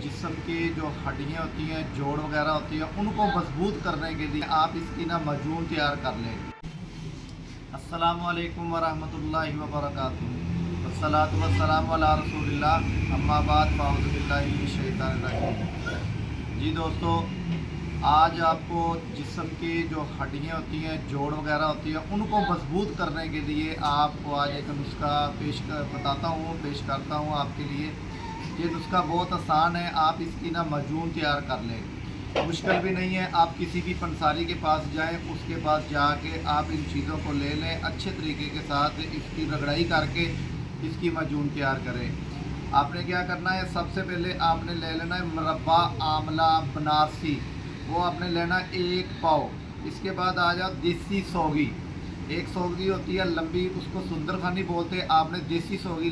जिस्म की जो हड्डियाँ होती हैं, जोड़ वगैरह होती हैं, उनको मजबूत करने के लिए आप इसकी ना मजून तैयार कर लें। अस्सलामु अलैकुम वरहमतुल्लाहि वबरकातुहू वस्सलातु वस्सलामु अला रसूलिल्लाह अम्मा बाद फ़अऊज़ु बिल्लाहि मिनश शैतानिर रजीम। जी दोस्तों, आज आपको जिस्म की जो हड्डियाँ होती हैं, जोड़ वगैरह होती हैं, उनको मजबूत करने के लिए आपको आज एक नुस्खा पेश करता हूँ आपके लिए। ये नुस्खा बहुत आसान है, आप इसकी ना मजून तैयार कर लें। मुश्किल भी नहीं है, आप किसी भी पंसारी के पास जाएं, उसके पास जाके आप इन चीज़ों को ले लें, अच्छे तरीके के साथ इसकी रगड़ाई करके इसकी मजून तैयार करें। आपने क्या करना है, सबसे पहले आपने ले लेना है मुरब्बा आंवला बनारसी, वो आपने लेना 1 पाव। इसके बाद आ जाओ देसी सौगी, एक सौगी होती है लंबी, उसको सुंदर खानी बोलते हैं, आपने देसी सौगी